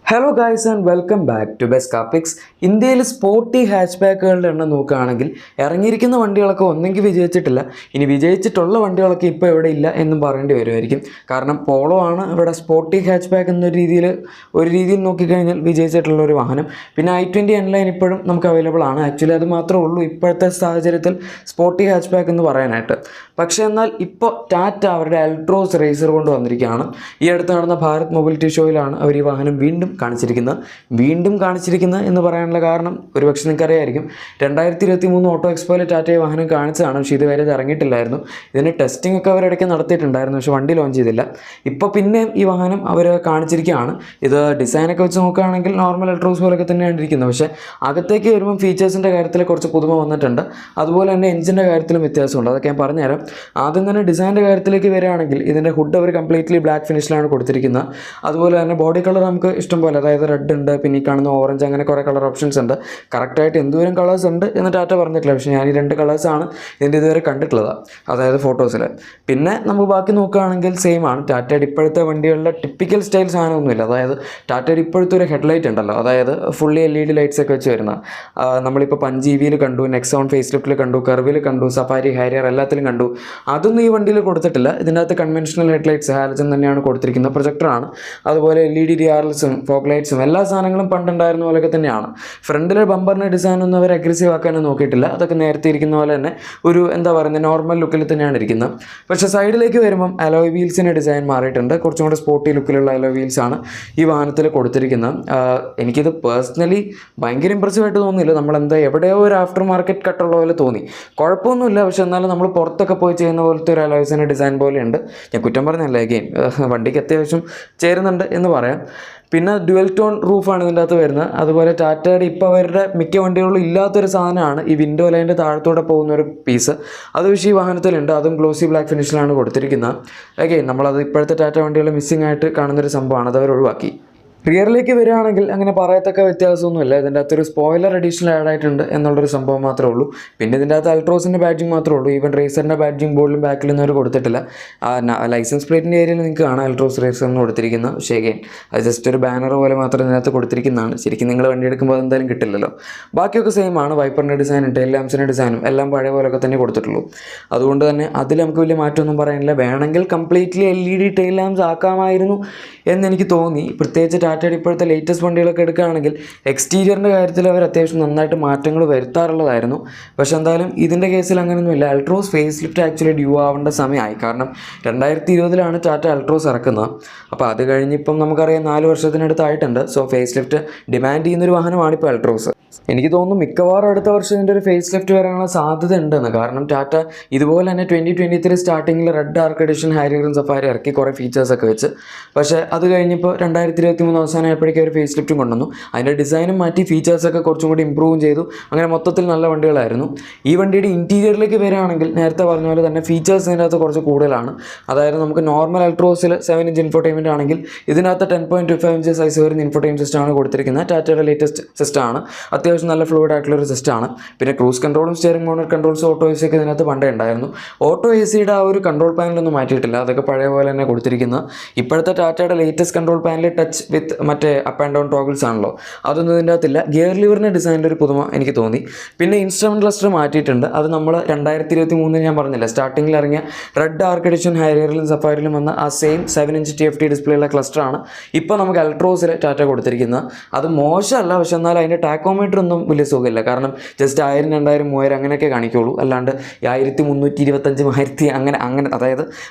Hello guys and welcome back to best car picks. ഇന്ത്യയിൽ sporty ഹാച്ച് ബാക്കുകളുടെ എണ്ണം നോക്കുകയാണെങ്കിൽ ഇറങ്ങിയിരിക്കുന്ന വണ്ടികളൊക്കെ ഒന്നെങ്കിൽ വിജയിച്ചിട്ടില്ല, ഇനി വിജയിച്ചിട്ടുള്ള വണ്ടികളൊക്കെ ഇപ്പോൾ ഇവിടെ ഇല്ല എന്നും പറയേണ്ടി വരുമായിരിക്കും. കാരണം പോളോ ആണ് ഇവിടെ സ്പോർട്ടി ഹാച്ച് ബാക്ക് എന്നൊരു രീതിയിൽ നോക്കിക്കഴിഞ്ഞാൽ വിജയിച്ചിട്ടുള്ള ഒരു വാഹനം. പിന്നെ i20 N-Line ഇപ്പോഴും നമുക്ക് അവൈലബിൾ ആണ്. ആക്ച്വലി അത് മാത്രമേ ഉള്ളൂ ഇപ്പോഴത്തെ സാഹചര്യത്തിൽ സ്പോർട്ടി ഹാച്ച് ബാക്ക് എന്ന് പറയാനായിട്ട്. പക്ഷേ എന്നാൽ ഇപ്പോൾ ടാറ്റ അവരുടെ അൾട്രോസ് റേസർ കൊണ്ട് വന്നിരിക്കുകയാണ്. ഈ അടുത്ത് നടന്ന ഭാരത് മൊബിലിറ്റി ഷോയിലാണ് അവർ ഈ വാഹനം വീണ്ടും കാണിച്ചിരിക്കുന്നത് എന്ന് പറയാനുള്ള കാരണം ഒരുപക്ഷെ നിങ്ങൾക്കറിയായിരിക്കും. 2023 ഓട്ടോ എക്സ്പോയിൽ ടാറ്റ ഈ വാഹനം കാണിച്ചതാണ്, പക്ഷേ ഇതുവരെ ഇത് ഇറങ്ങിയിട്ടില്ലായിരുന്നു. ഇതിന് ടെസ്റ്റിംഗ് ഒക്കെ അവരിടയ്ക്ക് നടത്തിയിട്ടുണ്ടായിരുന്നു, പക്ഷേ വണ്ടി ലോഞ്ച് ചെയ്തില്ല. ഇപ്പോൾ പിന്നെയും ഈ വാഹനം അവർ കാണിച്ചിരിക്കുകയാണ്. ഇത് ഡിസൈനൊക്കെ വെച്ച് നോക്കുകയാണെങ്കിൽ നോർമൽ അൾട്രോസ് പോലൊക്കെ തന്നെയാണ് ഇരിക്കുന്നത്, പക്ഷേ അകത്തേക്ക് വരുമ്പം ഫീച്ചേഴ്സിൻ്റെ കാര്യത്തിൽ കുറച്ച് പുതുമ വന്നിട്ടുണ്ട്. അതുപോലെ തന്നെ എഞ്ചിൻ്റെ കാര്യത്തിലും വ്യത്യാസമുണ്ട്, അതൊക്കെ ഞാൻ പറഞ്ഞുതരാം. ആദ്യം തന്നെ ഡിസൈൻ്റെ കാര്യത്തിലേക്ക് വരികയാണെങ്കിൽ ഇതിൻ്റെ ഹുഡ് അവർ കംപ്ലീറ്റ്ലി ബ്ലാക്ക് ഫിനിഷിലാണ് കൊടുത്തിരിക്കുന്നത്. അതുപോലെ തന്നെ ബോഡി കളർ നമുക്ക് ഇഷ്ടം പോലെ, അതായത് റെഡ് ഉണ്ട്, പിന്നെ ഈ കാണുന്ന ഓറഞ്ച്, അങ്ങനെ കുറേ കളർ ഓപ്ഷൻസ് ഉണ്ട്. കറക്റ്റായിട്ട് എന്തോരം കളേഴ്സ് ഉണ്ട് എന്ന് ടാറ്റ പറഞ്ഞിട്ടില്ല, പക്ഷേ ഞാൻ ഈ 2 കളേഴ്സാണ് ഇതിൻ്റെ ഇതുവരെ കണ്ടിട്ടുള്ളത്, അതായത് ഫോട്ടോസിൽ. പിന്നെ നമുക്ക് ബാക്കി നോക്കുകയാണെങ്കിൽ സെയിം ആണ്. ടാറ്റയുടെ ഇപ്പോഴത്തെ വണ്ടികളുടെ ടിപ്പിക്കൽ സ്റ്റൈൽ സാധനമൊന്നുമില്ല. അതായത് ടാറ്റയുടെ ഇപ്പോഴത്തെ ഒരു ഹെഡ്ലൈറ്റ് ഉണ്ടല്ലോ, അതായത് ഫുള്ളി LED ലൈറ്റ്സ് ഒക്കെ വെച്ച് വരുന്ന, നമ്മളിപ്പോൾ 5 EVയിൽ കണ്ടു, നെക്സോൺ ഫേസ് ലിഫ്റ്റിൽ കണ്ടു, കർവിൽ കണ്ടു, സഫാരി, ഹാരിയർ എല്ലാത്തിലും കണ്ടു. അതൊന്നും ഈ വണ്ടിയിൽ കൊടുത്തിട്ടില്ല. ഇതിനകത്ത് കൺവെൻഷണൽ ഹെഡ്ലൈറ്റ്സ് ഹാലജൻ തന്നെയാണ് കൊടുത്തിരിക്കുന്നത്, പ്രൊജക്ടറാണ്. അതുപോലെ LED DRLസും ഫോഗ് ലൈറ്റ്സും എല്ലാ സാധനങ്ങളും പണ്ടുണ്ടായിരുന്ന പോലെയൊക്കെ തന്നെയാണ്. ഫ്രണ്ടിലെ ബമ്പറിൻ്റെ ഡിസൈനൊന്നും അവർ അഗ്രസീവ് ആക്കാനും നോക്കിയിട്ടില്ല. അതൊക്കെ നേരത്തെ ഇരിക്കുന്ന പോലെ തന്നെ ഒരു നോർമൽ ലുക്കിൽ തന്നെയാണ് ഇരിക്കുന്നത്. പക്ഷേ സൈഡിലേക്ക് വരുമ്പം അലോയ് വീൽസിൻ്റെ ഡിസൈൻ മാറിയിട്ടുണ്ട്. കുറച്ചും കൂടെ സ്പോർട്ടി ലുക്കിലുള്ള അലോയ് വീൽസാണ് ഈ വാഹനത്തിൽ കൊടുത്തിരിക്കുന്നത്. എനിക്കിത് പേഴ്സണലി ഭയങ്കര ഇമ്പ്രസീവായിട്ട് തോന്നിയില്ല. എവിടെയോ ഒരു ആഫ്റ്റർ മാർക്കറ്റ് കട്ടുള്ള പോലെ തോന്നി. കുഴപ്പമൊന്നുമില്ല, പക്ഷെ എന്നാലും നമ്മൾ പുറത്തൊക്കെ പോയി ചെയ്യുന്ന പോലത്തെ ഒരു അലോയ്സിൻ്റെ ഡിസൈൻ പോലെയുണ്ട്. ഞാൻ കുറ്റം പറഞ്ഞല്ല, അഗെയിൻ വണ്ടിക്ക് അത്യാവശ്യം ചേരുന്നുണ്ട് എന്ന് പറയാം. പിന്നെ ഡ്യുവൽ ടോൺ റൂഫാണ് ഇതിൻ്റെ അകത്ത് വരുന്നത്. അതുപോലെ ടാറ്റയുടെ ഇപ്പോൾ അവരുടെ മിക്ക വണ്ടികളിലും ഇല്ലാത്തൊരു സാധനമാണ് ഈ വിൻഡോ ലൈൻ്റെ താഴത്തോടെ പോകുന്ന ഒരു പീസ്. അത് പക്ഷേ ഈ വാഹനത്തിലുണ്ട്, അതും ഗ്ലോസി ബ്ലാക്ക് ഫിനിഷിലാണ് കൊടുത്തിരിക്കുന്നത്. അഗെയിൻ നമ്മളത് ഇപ്പോഴത്തെ ടാറ്റ വണ്ടികൾ മിസ്സിംഗ് ആയിട്ട് കാണുന്നൊരു സംഭവമാണ്, അത് അവർ ഒഴിവാക്കി. റിയറിലേക്ക് വരികയാണെങ്കിൽ അങ്ങനെ പറയത്തക്ക വ്യത്യാസമൊന്നുമില്ല. ഇതിൻ്റെ അകത്തൊരു സ്പോയിലർ അഡീഷണൽ ആഡ് ആയിട്ടുണ്ട് എന്നുള്ളൊരു സംഭവം മാത്രമേ ഉള്ളൂ. പിന്നെ ഇതിൻ്റെ അകത്ത് അൾട്രോസിൻ്റെ ബാഡ്ജിങ് മാത്രമേ ഉള്ളൂ. ഈവൻ റേസറിൻ്റെ ബാഡ്ജിങ് ബോർഡിലും ബാക്കിലൊന്നും അവർ കൊടുത്തിട്ടില്ല. ലൈസൻസ് പ്ലേറ്റിൻ്റെ ഏരിയയിൽ നിങ്ങൾക്ക് കാണാം അൾട്രോസ് റേസർ എന്ന് കൊടുത്തിരിക്കുന്നത്. പക്ഷേ അഗെയിൻ അത് ജസ്റ്റ് ഒരു ബാനർ പോലെ മാത്രം ഇതിനകത്ത് കൊടുത്തിരിക്കുന്നതാണ്. ശരിക്കും നിങ്ങൾ വണ്ടി എടുക്കുമ്പോൾ അതെന്തായാലും കിട്ടില്ലല്ലോ. ബാക്കിയൊക്കെ സെയിം ആണ്. വൈപ്പറിൻ്റെ ഡിസൈനും ടെയിൽ ലാംപ്സിൻ്റെ ഡിസൈനും എല്ലാം പഴയ പോലെയൊക്കെ തന്നെ കൊടുത്തിട്ടുള്ളൂ. അതുകൊണ്ട് തന്നെ അതിൽ നമുക്ക് വലിയ മാറ്റമൊന്നും പറയാനില്ല. വേണമെങ്കിൽ കംപ്ലീറ്റ്ലി LED ടെയിൽ ലാംപ്സ് ആക്കാമായിരുന്നു എന്നെനിക്ക് തോന്നി. പ്രത്യേകിച്ച് ടാറ്റയുടെ ഇപ്പോഴത്തെ ലേറ്റസ്റ്റ് വണ്ടികളൊക്കെ എടുക്കുകയാണെങ്കിൽ എക്സ്റ്റീരിയറിൻ്റെ കാര്യത്തിൽ അവർ അത്യാവശ്യം നന്നായിട്ട് മാറ്റങ്ങൾ വരുത്താറുള്ളതായിരുന്നു. പക്ഷേ എന്തായാലും ഇതിൻ്റെ കേസിൽ അങ്ങനെയൊന്നുമില്ല. Altroz face lift actually due ആവേണ്ട സമയമായി. കാരണം 2020 ടാറ്റ അൾട്രോസ് ഇറക്കുന്നത്. അപ്പോൾ അത് കഴിഞ്ഞിപ്പം നമുക്കറിയാം 4 വർഷത്തിനടുത്തായിട്ടുണ്ട്. സോ ഫേസ് ലിഫ്റ്റ് ഡിമാൻഡ് ചെയ്യുന്നൊരു വാഹനമാണ് ഇപ്പോൾ അൾട്രോസ്. എനിക്ക് തോന്നുന്നു മിക്കവാറും അടുത്ത വർഷം ഇതിൻ്റെ ഒരു ഫേസ് ലിഫ്റ്റ് വരാനുള്ള സാധ്യത ഉണ്ടെന്ന്. കാരണം ടാറ്റ ഇതുപോലെ തന്നെ 2023 സ്റ്റാർട്ടിങ്ങിൽ റെഡ് ഡാർക്ക് എഡിഷൻ ഹാരിയറും സഫാരി ഇറക്കി കുറേ ഫീച്ചേഴ്സൊക്കെ വെച്ച്. പക്ഷേ അത് കഴിഞ്ഞപ്പോൾ 2023 അവസാനമായപ്പോഴേക്കും ഒരു ഫേസ് ലിഫ്റ്റും കൊണ്ടുവന്നു. അതിൻ്റെ ഡിസൈനും മാറ്റി ഫീച്ചേഴ്സൊക്കെ കുറച്ചും കൂടി ഇമ്പ്രൂവും ചെയ്തു. അങ്ങനെ മൊത്തത്തിൽ നല്ല വണ്ടികളായിരുന്നു. ഈ വണ്ടിയുടെ ഇൻറ്റീരിയറിലേക്ക് വരികയാണെങ്കിൽ നേരത്തെ പറഞ്ഞ പോലെ തന്നെ ഫീച്ചേഴ്സ് ഇതിനകത്ത് കുറച്ച് കൂടുതലാണ്. അതായത് നമുക്ക് നോർമൽ അൾട്രോസിൽ 7 ഇഞ്ച് ഇൻഫോർടൈൻമെൻറ്റ് ആണെങ്കിൽ ഇതിനകത്ത് 10.25 ഇഞ്ച് സൈസ് വരുന്ന ഇൻഫോർടൈൻമെൻറ്റ് സിസ്റ്റമാണ് കൊടുത്തിരിക്കുന്നത്. ടാറ്റയുടെ ലേറ്റസ്റ്റ് സിസ്റ്റമാണ്. അത്യാവശ്യം നല്ല ഫ്ലൂയിഡ് ആയിട്ടുള്ളൊരു സിസ്റ്റമാണ്. പിന്നെ ക്രൂസ് കൺട്രോളും steering mounted controls auto AC ഒക്കെ ഇതിനകത്ത് പണ്ടേ ഉണ്ടായിരുന്നു. ഓട്ടോ ACയുടെ ആ ഒരു കൺട്രോൾ പാനലൊന്നും മാറ്റിയിട്ടില്ല, അതൊക്കെ പഴയ പോലെ തന്നെ കൊടുത്തിരിക്കുന്നത്. ഇപ്പോഴത്തെ ടാറ്റയുടെ latest control panel touch with മറ്റേ അപ്പ് ആൻഡ് ഡൗൺ ടോഗിൾസ് ആണല്ലോ, അതൊന്നും ഇതിൻ്റെ അകത്തില്ല. ഗിയർ ലിവറിൻ്റെ ഡിസൈനിലൊരു പുതുമ എനിക്ക് തോന്നി. പിന്നെ ഇൻസ്ട്രുമെൻറ്റ് ക്ലസ്റ്റർ മാറ്റിയിട്ടുണ്ട്. അത് നമ്മൾ 2023 ഞാൻ പറഞ്ഞില്ല സ്റ്റാർട്ടിങ്ങിൽ ഇറങ്ങിയ റെഡ് ഡാർക്ക് എഡിഷൻ ഹാരിയറിലും സഫാരിയിലും വന്ന ആ സെയിം 7 ഇഞ്ച് TFT ഡിസ്പ്ലേയുള്ള ക്ലസ്റ്ററാണ് ഇപ്പോൾ നമുക്ക് അൾട്രോസിൽ ടാറ്റ കൊടുത്തിരിക്കുന്നത്. അത് മോശമല്ല, പക്ഷെ എന്നാൽ അതിൻ്റെ ടാക്കോമീറ്റർ ഒന്നും വലിയ സുഖമില്ല. കാരണം ജസ്റ്റ് 1000, 2000, 3000 അങ്ങനെയൊക്കെ കാണിക്കുള്ളൂ. അല്ലാണ്ട് 1325, 1000 അങ്ങനെ അതായത്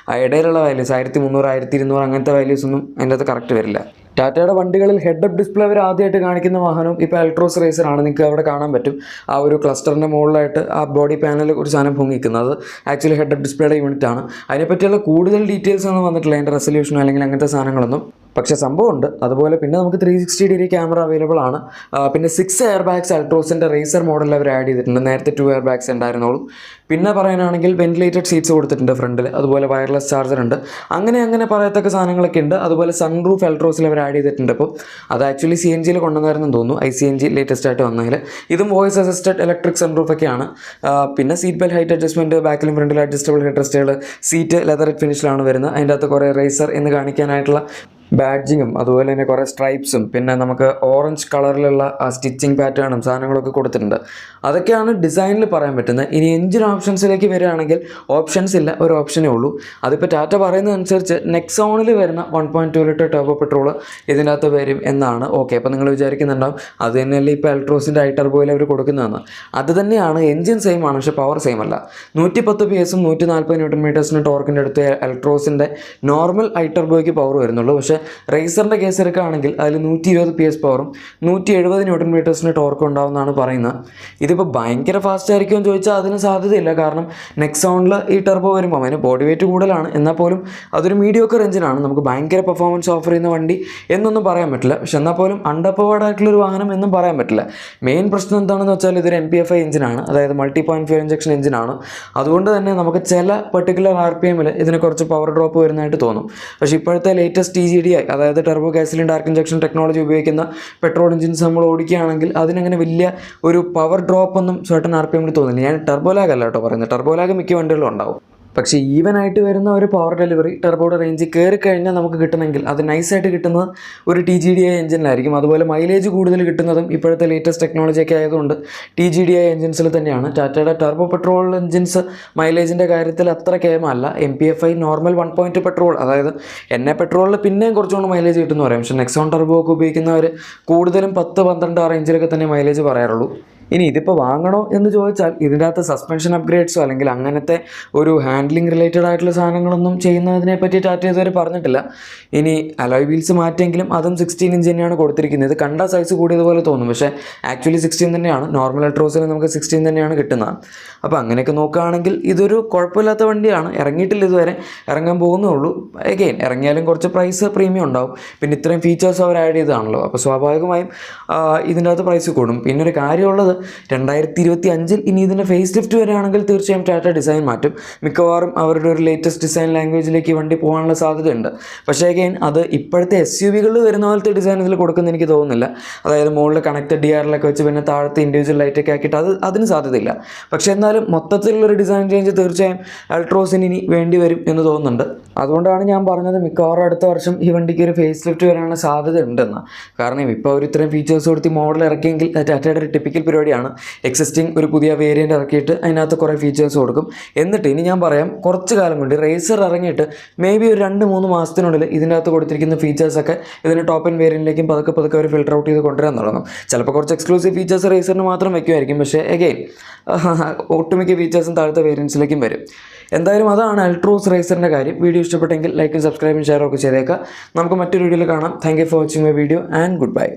ഇടയിലുള്ള വാല്യൂസ് 1300, 1200 അങ്ങനത്തെ വാല്യൂസ് ഒന്നും അതിൻ്റെ അകത്ത് കറക്റ്റ് വരില്ല. ടാറ്റയുടെ വണ്ടികളിൽ ഹെഡ് അപ്പ് ഡിസ്പ്ലേ അവർ ആദ്യമായിട്ട് കാണിക്കുന്ന വാഹനവും ഇപ്പോൾ അൾട്രോസ് റേസർ ആണ്. നിങ്ങൾക്ക് അവിടെ കാണാൻ പറ്റും ആ ഒരു ക്ലസ്റ്ററിൻ്റെ മുകളിലായിട്ട് ആ ബോഡി പാനൽ ഒരു സാധനം പൊങ്ങിക്കുന്നത്. ആക്ച്വലി ഹെഡ് അപ്പ് ഡിസ്പ്ലേയുടെ യൂണിറ്റ് ആണ്. അതിനെപ്പറ്റിയുള്ള കൂടുതൽ ഡീറ്റെയിൽസ് ഒന്നും വന്നിട്ടില്ല, അതിൻ്റെ റെസൊല്യൂഷനോ അല്ലെങ്കിൽ അങ്ങനത്തെ സാധനങ്ങളൊന്നും. പക്ഷേ സംഭവമുണ്ട്. അതുപോലെ പിന്നെ നമുക്ക് 360 ഡിഗ്രി ക്യാമറ അവൈലബിൾ ആണ്. പിന്നെ 6 എയർ ബാഗ്സ് അൾട്രോസിൻ്റെ റേസർ മോഡലിൽ അവർ ആഡ് ചെയ്തിട്ടുണ്ട്. നേരത്തെ 2 എയർ ബാഗ്സ് ഉണ്ടായിരുന്നുള്ളൂ. പിന്നെ പറയാനാണെങ്കിൽ വെന്റിലേറ്റഡ് സീറ്റ്സ് കൊടുത്തിട്ടുണ്ട് ഫ്രണ്ടിൽ. അതുപോലെ വയർലെസ് ചാർജർ ഉണ്ട്. അങ്ങനെ പറയത്തക്ക സാധനങ്ങളൊക്കെ ഉണ്ട്. അതുപോലെ സൺറൂഫ് അൾട്രോസിൽ അവർ ആഡ് ചെയ്തിട്ടുണ്ട്. അപ്പോൾ അത് ആക്ച്വലി CNGയിൽ കൊണ്ടുവന്നായിരുന്നു തോന്നുന്നു, ICNG ലേറ്റസ്റ്റ് ആയിട്ട് വന്നതിൽ. ഇതും വോയിസ് അസിസ്റ്റഡ് ഇലക്ട്രിക് സൺറൂഫൊക്കെയാണ്. പിന്നെ സീറ്റ് ബെൽറ്റ് ഹൈറ്റ് അഡ്ജസ്റ്റ്മെൻറ്റ്, ബാക്കിലും ഫ്രണ്ടിലും അഡ്ജസ്റ്റബിൾ ഹെഡ് റെസ്റ്റുകൾ, സീറ്റ് ലെതർ ഫിനിഷിലാണ് വരുന്നത്. അതിൻ്റെ അകത്ത് കുറേ റേസർ എന്ന് കാണിക്കാനായിട്ടുള്ള ബാഡ്ജിങ്ങും അതുപോലെ തന്നെ കുറേ സ്ട്രൈപ്സും പിന്നെ നമുക്ക് ഓറഞ്ച് കളറിലുള്ള സ്റ്റിച്ചിങ് പാറ്റേണും സാധനങ്ങളൊക്കെ കൊടുത്തിട്ടുണ്ട്. അതൊക്കെയാണ് ഡിസൈനിൽ പറയാൻ പറ്റുന്നത്. ഇനി എഞ്ചിൻ ഓപ്ഷൻസിലേക്ക് വരികയാണെങ്കിൽ ഓപ്ഷൻസ് ഇല്ല, ഒരു ഓപ്ഷനേ ഉള്ളൂ. അതിപ്പോൾ ടാറ്റ പറയുന്നതനുസരിച്ച് നെക്സോണിൽ വരുന്ന 1.2 ലിറ്റർ ടർബോ പെട്രോൾ ഇതിൻ്റെ അകത്ത് വരും എന്നാണ്. ഓക്കെ, അപ്പോൾ നിങ്ങൾ വിചാരിക്കുന്നുണ്ടാവും അത് തന്നെയല്ലേ ഇപ്പോൾ എൽട്രോസിൻ്റെ ടർബോയിൽ അവർ കൊടുക്കുന്നതെന്ന്. അത് തന്നെയാണ്, എഞ്ചിൻ സെയിം ആണ്, പക്ഷേ പവർ സെയിം അല്ല. 110 PS 140 Nm ടോർക്കിൻ്റെ അടുത്ത് എൽട്രോസിൻ്റെ നോർമൽ ടർബോയ്ക്ക് പവർ വരുന്നുള്ളൂ. പക്ഷേ റേസറിൻ്റെ കേസ് എടുക്കുകയാണെങ്കിൽ അതിൽ 120 PS പവറും 170 Nm ടോർക്കും ഉണ്ടാവുമെന്നാണ് പറയുന്നത്. ഇതിപ്പോൾ ഭയങ്കര ഫാസ്റ്റ് ആയിരിക്കുമോ എന്ന് ചോദിച്ചാൽ അതിന് സാധ്യതയില്ല. കാരണം നെക്സോണിൽ ഈ ടർബോ വരുമ്പോൾ അതിന് ബോഡി വെയിറ്റ് കൂടുതലാണ്, എന്നാൽ പോലും അതൊരു മീഡിയോക്കർ എഞ്ചിനാണ്. നമുക്ക് ഭയങ്കര പെർഫോമൻസ് ഓഫർ ചെയ്യുന്ന വണ്ടി എന്നൊന്നും പറയാൻ പറ്റില്ല. പക്ഷെ എന്നാൽ പോലും അണ്ടർ പവേർഡ് ആയിട്ടുള്ളൊരു വാഹനം എന്നും പറയാൻ പറ്റില്ല. മെയിൻ പ്രശ്നം എന്താണെന്ന് വെച്ചാൽ ഇതൊരു MPFI എഞ്ചിനാണ്, അതായത് മൾട്ടി പോയിൻറ്റ് ഫ്യൂൽ ഇഞ്ചക്ഷൻ എഞ്ചിനാണ്. അതുകൊണ്ട് തന്നെ നമുക്ക് ചില പെർട്ടിക്കുലർ RPM-ൽ ഇതിന് കുറച്ച് പവർ ഡ്രോപ്പ് വരുന്നതായിട്ട് തോന്നും. പക്ഷേ ഇപ്പോഴത്തെ ലേറ്റസ്റ്റ് TGDI, അതായത് turbo gasoline direct injection technology ഉപയോഗിക്കുന്ന പെട്രോൾ എഞ്ചിൻസ് നമ്മൾ ഓടിക്കുകയാണെങ്കിൽ അതിനങ്ങനെ വലിയ ഒരു പവർ ഡ്രോപ്പ് ഒന്നും സർട്ടൻ RPM-ൽ തോന്നില്ല. ഞാൻ ടർബോ ലാഗ് അല്ല കേട്ടോ പറയുന്നത്, ടർബോ ലാഗ് മിക്ക വണ്ടികളും ഉണ്ടാവും. പക്ഷേ ഈവനായിട്ട് വരുന്ന ഒരു പവർ ഡെലിവറി ടർബോയുടെ റേഞ്ച് കയറി കഴിഞ്ഞാൽ നമുക്ക് കിട്ടണമെങ്കിൽ അത് നൈസായിട്ട് കിട്ടുന്നത് ഒരു TGDI എഞ്ചിനിലായിരിക്കും. അതുപോലെ മൈലേജ് കൂടുതൽ കിട്ടുന്നതും ഇപ്പോഴത്തെ ലേറ്റസ്റ്റ് ടെക്നോളജിയൊക്കെ ആയതുകൊണ്ട് TGDI എഞ്ചിൻസിൽ തന്നെയാണ്. ടാറ്റയുടെ ടർബോ പെട്രോൾ എഞ്ചിൻസ് മൈലേജിൻ്റെ കാര്യത്തിൽ അത്ര കേമല്ല. MPFI നോർമൽ 1.2 പെട്രോൾ, അതായത് പെട്രോളിൽ പിന്നെയും കുറച്ചുകൊണ്ട് മൈലേജ് കിട്ടുമെന്ന് പറയാം. പക്ഷേ നെക്സോൺ ടർബോ ഒക്കെ ഉപയോഗിക്കുന്നവർ കൂടുതലും 10-12 ആ റേഞ്ചിലൊക്കെ തന്നെ മൈലേജ് പറയാറുള്ളൂ. ഇനി ഇതിപ്പോൾ വാങ്ങണോ എന്ന് ചോദിച്ചാൽ ഇതിൻ്റെ അകത്ത് സസ്പെൻഷൻ അപ്ഗ്രേഡ്സോ അല്ലെങ്കിൽ അങ്ങനത്തെ ഒരു ഹാൻഡ്ലിംഗ് റിലേറ്റഡ് ആയിട്ടുള്ള സാധനങ്ങളൊന്നും ചെയ്യുന്നതിനെ പറ്റി ടാറ്റ ഇതുവരെ പറഞ്ഞിട്ടില്ല. ഇനി അലോയ് വീൽസ് മാറ്റിയെങ്കിലും അതും 16 ഇഞ്ച് തന്നെയാണ് കൊടുത്തിരിക്കുന്നത്. ഇത് കണ്ട സൈസ് കൂടിയതുപോലെ തോന്നും, പക്ഷേ ആക്ച്വലി 16 തന്നെയാണ്. നോർമൽ എൽട്രോസിൽ നമുക്ക് 16 തന്നെയാണ് കിട്ടുന്നത്. അപ്പോൾ അങ്ങനെയൊക്കെ നോക്കുകയാണെങ്കിൽ ഇതൊരു കുഴപ്പമില്ലാത്ത വണ്ടിയാണ്. ഇറങ്ങിയിട്ടില്ല ഇതുവരെ, ഇറങ്ങാൻ പോകുന്നേ ഉള്ളൂ. എഗെയിൻ ഇറങ്ങിയാലും കുറച്ച് പ്രൈസ് പ്രീമിയം ഉണ്ടാവും. പിന്നെ ഇത്രയും ഫീച്ചേഴ്സ് അവർ ആഡ് ചെയ്തതാണല്ലോ, അപ്പോൾ സ്വാഭാവികമായും ഇതിൻ്റെ അകത്ത് പ്രൈസ് കൂടും. പിന്നെ ഒരു കാര്യമുള്ളത് 2025 ഇനി ഇതിൻ്റെ ഫേസ് ലിഫ്റ്റ് വരികയാണെങ്കിൽ തീർച്ചയായും ടാറ്റ ഡിസൈൻ മാറ്റും. മിക്കവാറും അവരുടെ ഒരു ലേറ്റസ്റ്റ് ഡിസൈൻ ലാംഗ്വേജിലേക്ക് വണ്ടി പോകാനുള്ള സാധ്യതയുണ്ട്. പക്ഷേ അഗെയിൻ അത് ഇപ്പോഴത്തെ SUV-കളിൽ വരുന്ന പോലത്തെ ഡിസൈൻ ഇതിൽ കൊടുക്കുന്ന എനിക്ക് തോന്നുന്നില്ല. അതായത് മുകളിൽ കണക്റ്റഡ് DRL-ഒക്കെ വെച്ച് പിന്നെ താഴത്തെ ഇൻഡിവിജ്വൽ ലൈറ്റൊക്കെ ആക്കിയിട്ട് അതിന് സാധ്യതയില്ല. പക്ഷേ എന്നാലും മൊത്തത്തിലുള്ളൊരു ഡിസൈൻ ചേഞ്ച് തീർച്ചയായും അൾട്രോസിന് ഇനി വേണ്ടി വരും എന്ന് തോന്നുന്നുണ്ട്. അതുകൊണ്ടാണ് ഞാൻ പറഞ്ഞത് മിക്കവാറും അടുത്ത വർഷം ഈ വണ്ടിക്ക് ഒരു ഫേസ് ലിഫ്റ്റ് വരാനുള്ള സാധ്യത ഉണ്ടെന്ന്. കാരണം ഇപ്പോൾ അവർ ഇത്രയും ഫീച്ചേഴ്സ് കൊടുത്ത് മോഡൽ ഇറക്കിയെങ്കിൽ ടാറ്റയുടെ ഒരു ടിപ്പിക്കൽ പരിപാടിയാണ്. എക്സിസ്റ്റിംഗ് ഒരു പുതിയ വേരിയൻ്റ് ഇറക്കിയിട്ട് അതിനകത്ത് കുറേ ഫീച്ചേഴ്സ് കൊടുക്കും. എന്നിട്ട് ഇനി ഞാൻ പറയാം, കുറച്ച് കാലം കൊണ്ട് റേസർ ഇറങ്ങിയിട്ട് മേ ബി ഒരു 2-3 മാസത്തിനുള്ളിൽ ഇതിൻ്റെ അകത്ത് കൊടുത്തിരിക്കുന്ന ഫീച്ചേഴ്സൊക്കെ ഇതിന് ടോപ്പ് ആൻഡ് വേരിയൻറ്റിലേക്കും പതുക്കെ അവർ ഫിൽട്ടർ ഔട്ട് ചെയ്ത് കൊണ്ടുവരാൻ തുടങ്ങും. ചിലപ്പോൾ കുറച്ച് എക്സ്ക്ലൂസീവ് ഫീച്ചേഴ്സ് റേസറിന് മാത്രം വയ്ക്കുമായിരിക്കും, പക്ഷേ എഗെയിൻ ഒട്ടുമിക്ക ഫീച്ചേഴ്സും താഴത്തെ വേരിയൻസിലേക്കും വരും. എന്തായാലും അതാണ് അൾട്രോസ് റേസറിൻ്റെ കാര്യം. വീഡിയോ ഇഷ്ടപ്പെട്ടെങ്കിൽ ലൈക്കും സബ്സ്ക്രൈബും ഷെയറും ഒക്കെ ചെയ്തേക്കാം. നമുക്ക് മറ്റൊരു വീഡിയോയിൽ കാണാം. Thank you for watching my video and good bye.